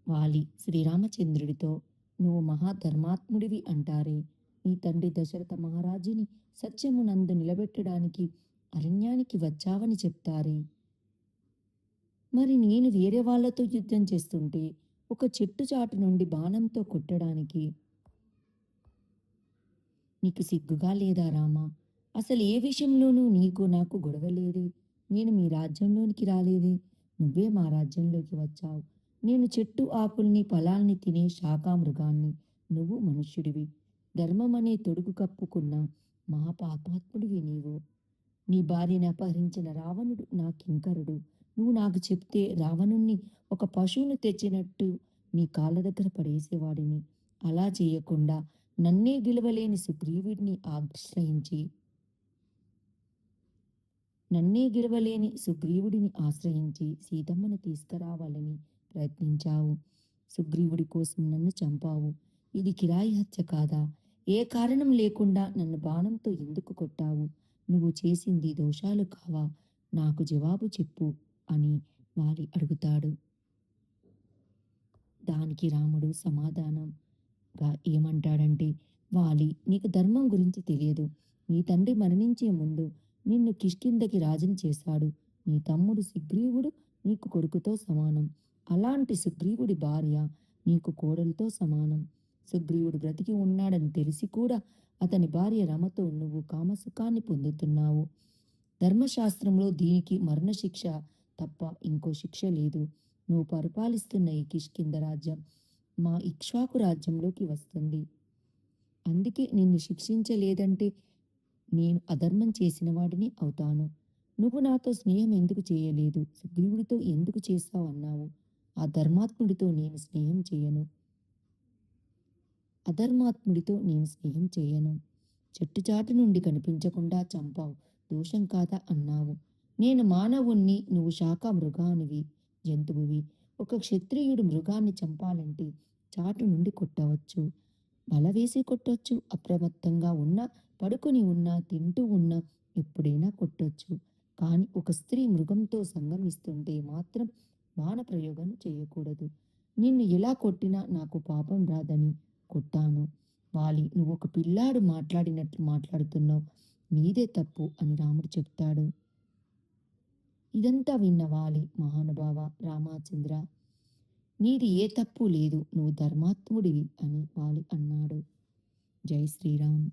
వాలి శ్రీరామచంద్రుడితో, నువ్వు మహాధర్మాత్ముడివి అంటారే. నీ తండ్రి దశరథ మహారాజుని సత్యమునందు నిలబెట్టడానికి అరణ్యానికి వచ్చావని చెప్తారే. మరి నేను వేరే వాళ్ళతో యుద్ధం చేస్తుంటే ఒక చెట్టు చాటు నుండి బాణంతో కొట్టడానికి నీకు సిగ్గుగా లేదా రామా? అసలు ఏ విషయంలోనూ నీకు నాకు గొడవ లేదే. నేను మీ రాజ్యంలోనికి రాలేదే. నువ్వే మా రాజ్యంలోకి వచ్చావు. నేను చెట్టు ఆకుల్ని ఫలాల్ని తినే శాకామృగాన్ని. నువ్వు మనుష్యుడివి. ధర్మం అనే తొడుగు కప్పుకున్న మహాపాపాత్ముడివి నీవు. నీ భార్యని అపహరించిన రావణుడు నా కింకరుడు. నువ్వు నాకు చెప్తే రావణుణ్ణి ఒక పశువును తెచ్చినట్టు నీ కాళ్ళ దగ్గర పడేసేవాడిని. అలా చేయకుండా నన్నే గెలవలేని సుగ్రీవుడిని ఆశ్రయించి సీతమ్మను తీసుకురావాలని ప్రయత్నించావు. సుగ్రీవుడి కోసం నన్ను చంపావు. ఇది కిరాయి హత్య కాదా? ఏ కారణం లేకుండా నన్ను బాణంతో ఎందుకు కొట్టావు? నువ్వు చేసింది దోషాలు కావా? నాకు జవాబు చెప్పు అని వాలి అడుగుతాడు. దానికి రాముడు సమాధానంగా ఏమంటాడంటే, వాలి, నీకు ధర్మం గురించి తెలియదు. నీ తండ్రి మరణించే ముందు నిన్ను కిష్కింధకి రాజుని చేశాడు. నీ తమ్ముడు సుగ్రీవుడు నీకు కొడుకుతో సమానం. అలాంటి సుగ్రీవుడి భార్య నీకు కోడలతో సమానం. సుగ్రీవుడు బ్రతికి ఉన్నాడని తెలిసి కూడా అతని భార్య రమతో నువ్వు కామసుఖాన్ని పొందుతున్నావు. ధర్మశాస్త్రంలో దీనికి మరణశిక్ష తప్ప ఇంకో శిక్ష లేదు. నువ్వు పరిపాలిస్తున్న ఈ కిష్కింధ రాజ్యం మా ఇక్ష్వాకు రాజ్యంలోకి వస్తుంది. అందుకే నిన్ను శిక్షించలేదంటే నేను అధర్మం చేసిన వాడిని అవుతాను. నువ్వు నాతో స్నేహం ఎందుకు చేయలేదు? సుగ్రీవుడితో ఎందుకు చేస్తావు అన్నావు. ఆ ధర్మాత్ముడితో నేను స్నేహం చేయను. అధర్మాత్ముడితో నేను స్నేహం చేయను. చెట్టుచాటు నుండి కనిపించకుండా చంపావు. దోషం కాదా అన్నావు. నేను మానవుణ్ణి, నువ్వు శాఖ మృగానివి, జంతువువి. ఒక క్షత్రియుడు మృగాన్ని చంపాలంటే చాటు నుండి కొట్టవచ్చు, బలవేసి కొట్టొచ్చు, అప్రమత్తంగా ఉన్నా, పడుకొని ఉన్నా, తింటూ ఉన్నా ఎప్పుడైనా కొట్టొచ్చు. కానీ ఒక స్త్రీ మృగంతో సంగమిస్తుంటే మాత్రం బాణ ప్రయోగం చేయకూడదు. నిన్ను ఎలా కొట్టినా నాకు పాపం రాదని కొట్టాను. వాలి, నువ్వు ఒక పిల్లాడు మాట్లాడినట్లు మాట్లాడుతున్నావు. నీదే తప్పు అని రాముడు చెప్తాడు. ఇదంతా విన్న వాలి, మహానుభావ రామచంద్ర, నీది ఏ తప్పు లేదు, నువ్వు ధర్మాత్ముడివి అని వాలి అన్నాడు. జై శ్రీరామ్.